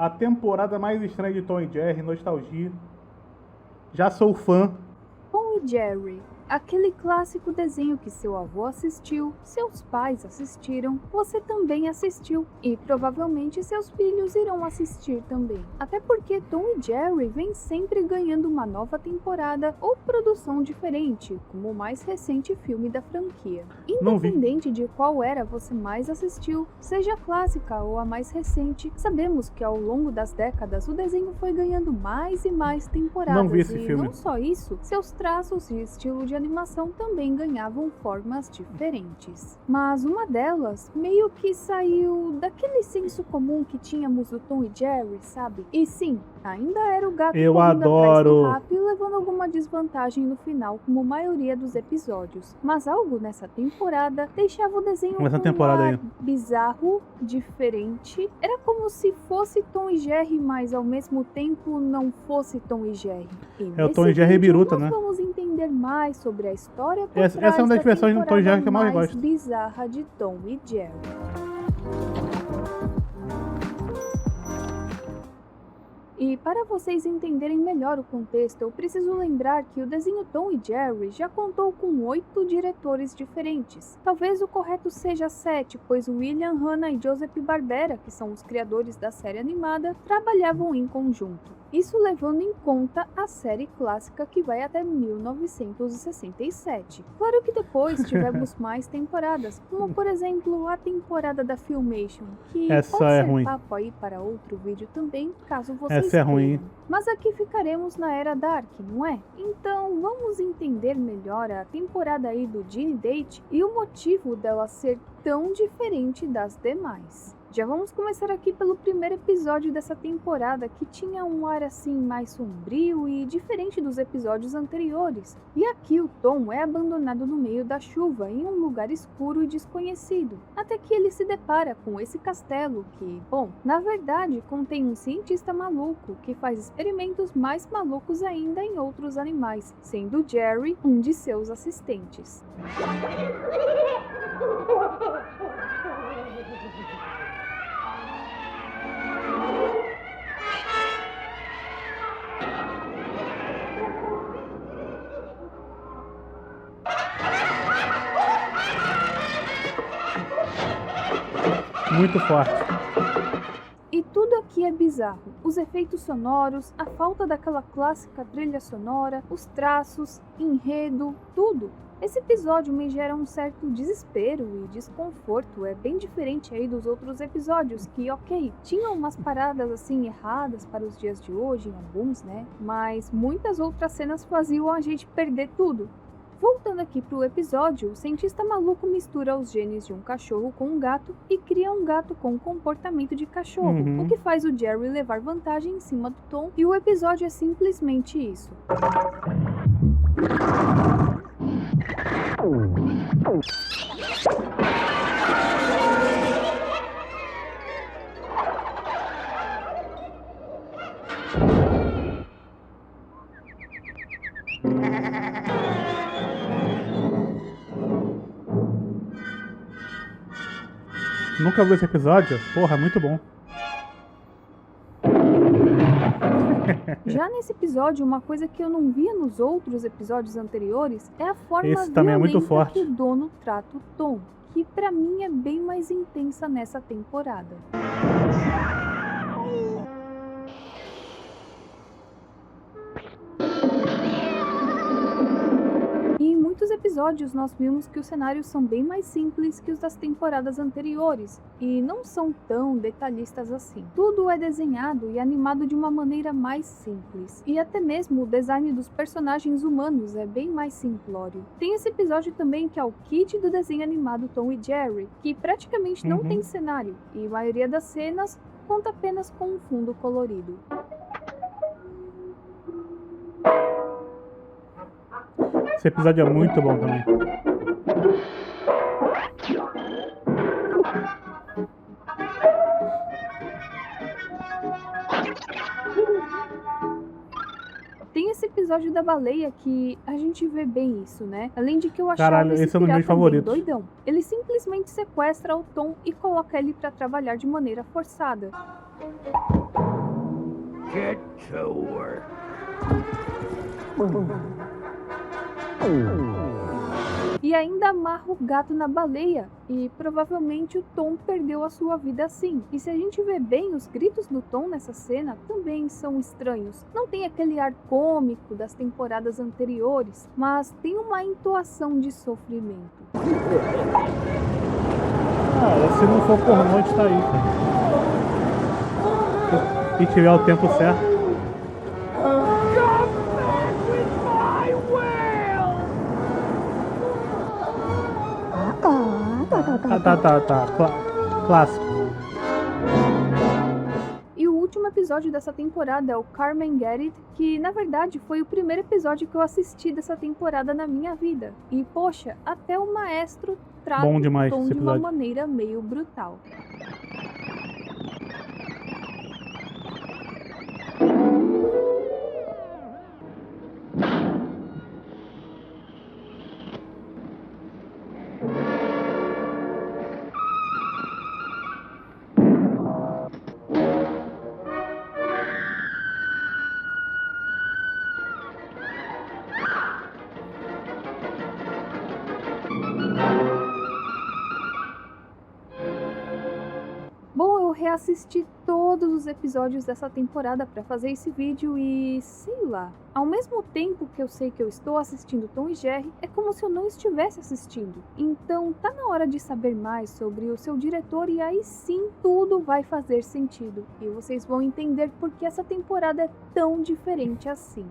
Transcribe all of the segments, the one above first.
A temporada mais estranha de Tom e Jerry, nostalgia. Já sou fã. Tom e Jerry, aquele clássico desenho que seu avô assistiu, seus pais assistiram, você também assistiu e provavelmente seus filhos irão assistir também. Até porque Tom e Jerry vem sempre ganhando uma nova temporada ou produção diferente, como o mais recente filme da franquia. Independente de qual era você mais assistiu, seja a clássica ou a mais recente, sabemos que ao longo das décadas o desenho foi ganhando mais e mais temporadas. Não vi esse filme. Não só isso, seus traços e estilo de animação também ganhavam formas diferentes. Mas uma delas meio que saiu daquele senso comum que tínhamos do Tom e Jerry, sabe? E sim, ainda era o gato Eu correndo atrás adoro. do rato e levando alguma desvantagem no final, como a maioria dos episódios. Mas algo nessa temporada deixava o desenho com um ar bizarro, diferente. Era como se fosse Tom e Jerry, mas ao mesmo tempo não fosse Tom e Jerry. É o Tom e Jerry biruta, né? Vamos entender mais sobre a história por Essa é uma das versões do Tom e Jerry que eu mais gosto. Bizarra de Tom e Jerry. E para vocês entenderem melhor o contexto, eu preciso lembrar que o desenho Tom e Jerry já contou com 8 diretores diferentes. Talvez o correto seja 7, pois William Hanna e Joseph Barbera, que são os criadores da série animada, trabalhavam em conjunto. Isso levando em conta a série clássica que vai até 1967. Claro que depois tivemos mais temporadas, como por exemplo a temporada da Filmation, que essa pode ser ruim. papo aí para outro vídeo também, caso vocês Essa é ruim. queiram. Mas aqui ficaremos na era Dark, não é? Então vamos entender melhor a temporada aí do Ginny Date e o motivo dela ser tão diferente das demais. Já vamos começar aqui pelo primeiro episódio dessa temporada, que tinha um ar assim mais sombrio e diferente dos episódios anteriores. E aqui o Tom é abandonado no meio da chuva, em um lugar escuro e desconhecido, até que ele se depara com esse castelo que, bom, na verdade contém um cientista maluco que faz experimentos mais malucos ainda em outros animais, sendo Jerry um de seus assistentes. Muito forte. E tudo aqui é bizarro. Os efeitos sonoros, a falta daquela clássica trilha sonora, os traços, enredo, tudo. Esse episódio me gera um certo desespero e desconforto. É bem diferente aí dos outros episódios que, ok, tinham umas paradas assim erradas para os dias de hoje, em alguns, né? Mas muitas outras cenas faziam a gente perder tudo. Voltando aqui pro episódio, o cientista maluco mistura os genes de um cachorro com um gato e cria um gato com comportamento de cachorro, o que faz o Jerry levar vantagem em cima do Tom, e o episódio é simplesmente isso. Nunca vi esse episódio? Porra, muito bom. Já nesse episódio, uma coisa que eu não via nos outros episódios anteriores é a forma Esse também é muito forte. que o dono trata o Tom, que pra mim é bem mais intensa nessa temporada. E em muitos episódios nós vimos que os cenários são bem mais simples que os das temporadas anteriores e não são tão detalhistas assim. Tudo é desenhado e animado de uma maneira mais simples, e até mesmo o design dos personagens humanos é bem mais simplório. Tem esse episódio também que é o kit do desenho animado Tom e Jerry, que praticamente não tem cenário e a maioria das cenas conta apenas com um fundo colorido. Esse episódio é muito bom também. Tem esse episódio da baleia que a gente vê bem isso, né? Além de que eu achava Caralho, esse é um dos meus favoritos. Doidão. Ele simplesmente sequestra o Tom e coloca ele pra trabalhar de maneira forçada. Get to work. E ainda amarra o gato na baleia, e provavelmente o Tom perdeu a sua vida assim. E se a gente vê bem, os gritos do Tom nessa cena também são estranhos. Não tem aquele ar cômico das temporadas anteriores, mas tem uma entoação de sofrimento. Se não for por noite, tá aí. E tiver o tempo certo. Tá. Clássico. E o último episódio dessa temporada é o Carmen Get It, que na verdade foi o primeiro episódio que eu assisti dessa temporada na minha vida. E poxa, até o maestro trata Bom demais o Tom esse de uma episódio. maneira meio brutal. Bom, eu reassisti todos os episódios dessa temporada para fazer esse vídeo e sei lá. Ao mesmo tempo que eu sei que eu estou assistindo Tom e Jerry, é como se eu não estivesse assistindo. Então tá na hora de saber mais sobre o seu diretor e aí sim tudo vai fazer sentido. E vocês vão entender por que essa temporada é tão diferente assim.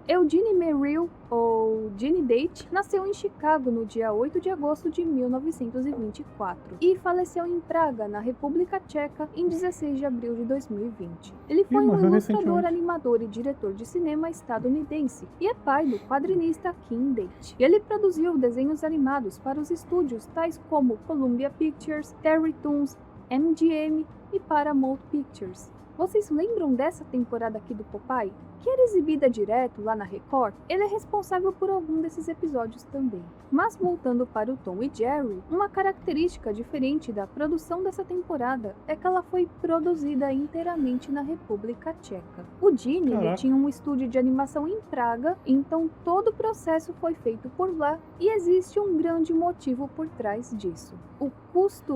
Eugene Merrill, ou Gene Date, nasceu em Chicago no dia 8 de agosto de 1924 e faleceu em Praga, na República Tcheca, em 16 de abril de 2020. Ele foi um morreu ilustrador, recentemente. animador e diretor de cinema estadunidense e é pai do quadrinista Kim Date. E ele produziu desenhos animados para os estúdios tais como Columbia Pictures, Terry Toons, MGM e Paramount Pictures. Vocês lembram dessa temporada aqui do Popeye? Que era exibida direto lá na Record? Ele é responsável por algum desses episódios também. Mas voltando para o Tom e Jerry, uma característica diferente da produção dessa temporada é que ela foi produzida inteiramente na República Tcheca. O Gene ele Caraca. tinha um estúdio de animação em Praga, então todo o processo foi feito por lá e existe um grande motivo por trás disso: o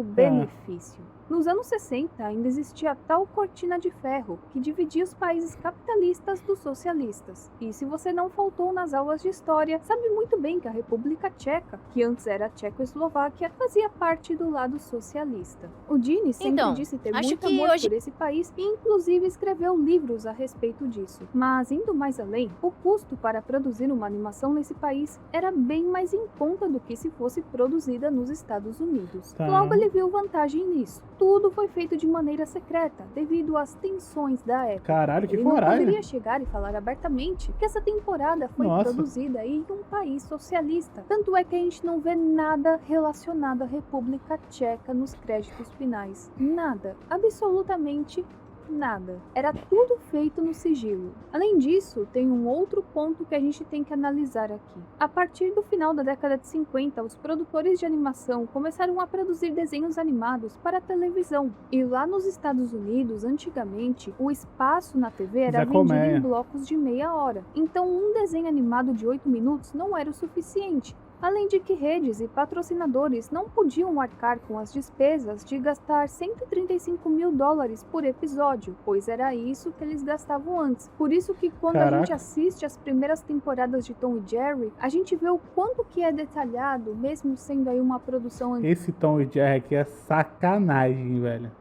custo-benefício. Nos anos 60, ainda existia a tal cortina de ferro que dividia os países capitalistas dos socialistas. E se você não faltou nas aulas de história, sabe muito bem que a República Tcheca, que antes era a Tchecoslováquia, fazia parte do lado socialista. O Gene sempre disse ter acho muito que amor hoje- por esse país e inclusive escreveu livros a respeito disso. Mas indo mais além, o custo para produzir uma animação nesse país era bem mais em conta do que se fosse produzida nos Estados Unidos. Tá. Logo ele viu vantagem nisso. Tudo foi feito de maneira secreta, devido às tensões da época. Caralho, que Ele não coragem. poderia chegar e falar abertamente que essa temporada foi Nossa. produzida em um país socialista. Tanto é que a gente não vê nada relacionado à República Tcheca nos créditos finais. Nada. Absolutamente nada. Era tudo feito no sigilo. Além disso, tem um outro ponto que a gente tem que analisar aqui. A partir do final da década de 50, os produtores de animação começaram a produzir desenhos animados para a televisão. E lá nos Estados Unidos, antigamente, o espaço na TV era Zé vendido Colmeia. em blocos de meia hora. Então, um desenho animado de 8 minutos não era o suficiente. Além de que redes e patrocinadores não podiam arcar com as despesas de gastar $135 mil por episódio, pois era isso que eles gastavam antes. Por isso que quando a Caraca. gente assiste as primeiras temporadas de Tom e Jerry, a gente vê o quanto que é detalhado, mesmo sendo aí uma produção Esse Tom e Jerry aqui é sacanagem, velho.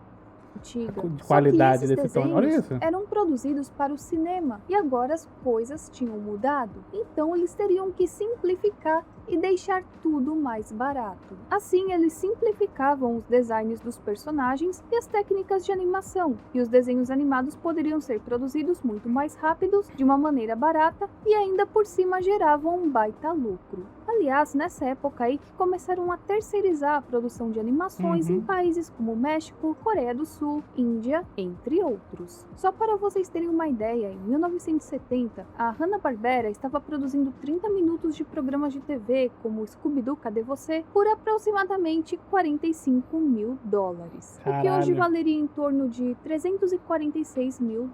antiga. De Só qualidade que esses desse Tom. Olha desenhos isso. eram produzidos para o cinema e agora as coisas tinham mudado. Então eles teriam que simplificar e deixar tudo mais barato. Assim, eles simplificavam os designs dos personagens e as técnicas de animação, e os desenhos animados poderiam ser produzidos muito mais rápidos, de uma maneira barata, e ainda por cima geravam um baita lucro. Aliás, nessa época aí que começaram a terceirizar a produção de animações em países como México, Coreia do Sul, Índia, entre outros. Só para vocês terem uma ideia, em 1970, a Hanna-Barbera estava produzindo 30 minutos de programas de TV como Scooby-Doo, Cadê Você?, por aproximadamente $45 mil, o que hoje Caralho. valeria em torno de $346 mil.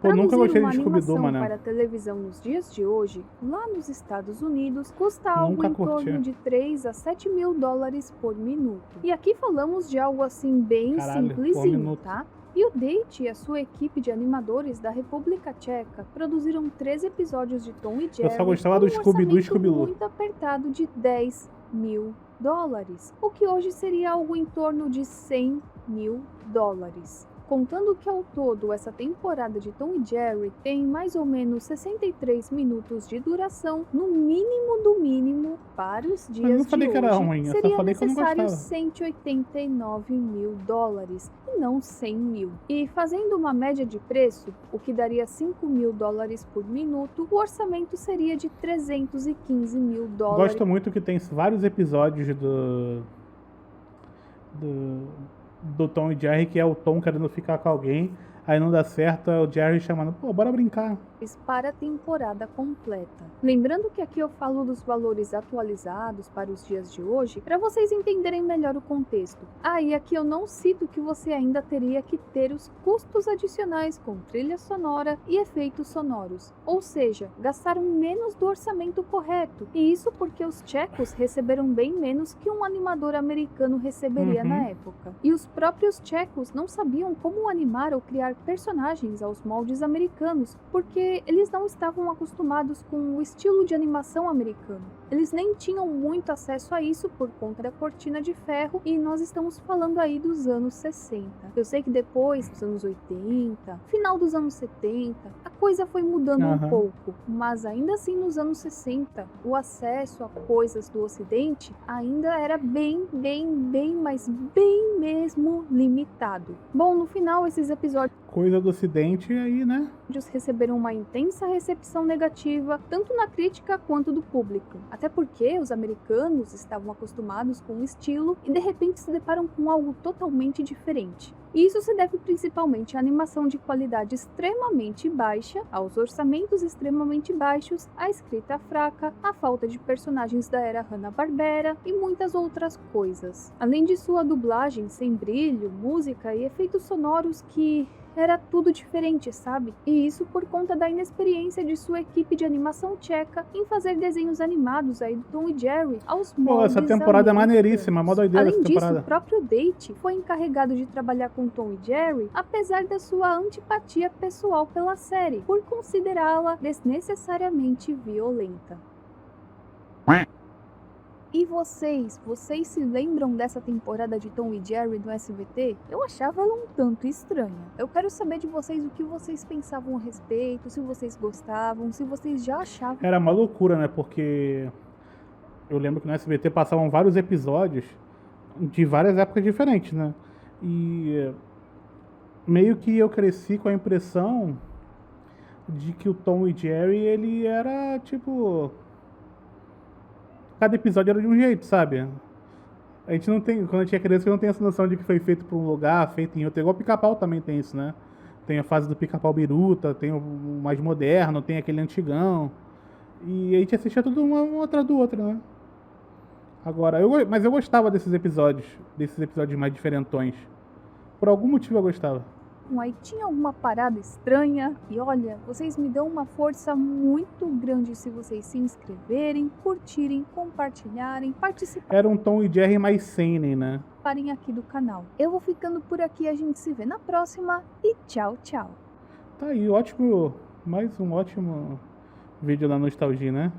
Pô, nunca Produzir gostei uma de Scooby-Doo, animação mané. para televisão nos dias de hoje, lá nos Estados Unidos, custa algo Nunca em curti. torno de 3 a 7 mil dólares por minuto. E aqui falamos de algo assim bem Caralho, por simplesinho, minuto. tá? E o Date e a sua equipe de animadores da República Tcheca produziram 3 episódios de Tom e Jerry só gostava com do um Scooby-Doo e orçamento Scooby-Loo. muito apertado de 10 mil dólares, o que hoje seria algo em torno de 100 mil dólares. Contando que ao todo essa temporada de Tom e Jerry tem mais ou menos 63 minutos de duração, no mínimo do mínimo, para os Eu dias não falei de que era hoje, ruim, eu só seria falei que eu não necessário gostava. 189 mil dólares e não 100 mil. E fazendo uma média de preço, o que daria 5 mil dólares por minuto, o orçamento seria de 315 mil dólares. Gosto muito que tem vários episódios do Tom e Jerry, que é o Tom querendo ficar com alguém, aí não dá certo, é o Jerry chamando, pô, bora brincar. Para a temporada completa. Lembrando que aqui eu falo dos valores atualizados para os dias de hoje, para vocês entenderem melhor o contexto. E aqui eu não cito que você ainda teria que ter os custos adicionais com trilha sonora e efeitos sonoros, ou seja, gastaram menos do orçamento correto, e isso porque os tchecos receberam bem menos que um animador americano receberia na época. E os próprios tchecos não sabiam como animar ou criar personagens aos moldes americanos, porque eles não estavam acostumados com o estilo de animação americano. Eles nem tinham muito acesso a isso por conta da cortina de ferro, e nós estamos falando aí dos anos 60. Eu sei que depois, dos anos 80, final dos anos 70, a coisa foi mudando um pouco, mas ainda assim nos anos 60, o acesso a coisas do Ocidente ainda era bem mesmo limitado. Bom, no final esses episódios Coisa do Ocidente, aí, né? receberam uma intensa recepção negativa, tanto na crítica quanto do público. Até porque os americanos estavam acostumados com o estilo e de repente se deparam com algo totalmente diferente. E isso se deve principalmente à animação de qualidade extremamente baixa, aos orçamentos extremamente baixos, à escrita fraca, à falta de personagens da era Hanna-Barbera e muitas outras coisas. Além de sua dublagem sem brilho, música e efeitos sonoros que era tudo diferente, sabe? E isso por conta da inexperiência de sua equipe de animação tcheca em fazer desenhos animados aí do Tom e Jerry aos moldes Pô, essa temporada é maneiríssima, mó doideira Além essa disso, temporada. o próprio Date foi encarregado de trabalhar com Tom e Jerry, apesar da sua antipatia pessoal pela série, por considerá-la desnecessariamente violenta. E vocês se lembram dessa temporada de Tom e Jerry no SBT? Eu achava ela um tanto estranha. Eu quero saber de vocês o que vocês pensavam a respeito, se vocês gostavam, se vocês já achavam. Era uma loucura, né? Porque eu lembro que no SBT passavam vários episódios de várias épocas diferentes, né? E meio que eu cresci com a impressão de que o Tom e Jerry, ele era tipo... Cada episódio era de um jeito, sabe? A gente não tem... Quando a gente é criança, a gente não tem essa noção de que foi feito por um lugar, feito em outro. Igual o Pica-Pau também tem isso, né? Tem a fase do Pica-Pau Biruta, tem o mais moderno, tem aquele antigão. E a gente assistia tudo uma atrás do outro, né? Agora, mas eu gostava desses episódios mais diferentões. Por algum motivo eu gostava. Aí tinha alguma parada estranha, e olha, vocês me dão uma força muito grande se vocês se inscreverem, curtirem, compartilharem, participarem Era um Tom e Jerry mais seinen, né? aqui do canal. Eu vou ficando por aqui, a gente se vê na próxima e tchau, tchau. Tá aí, ótimo, mais um ótimo vídeo da nostalgia, né?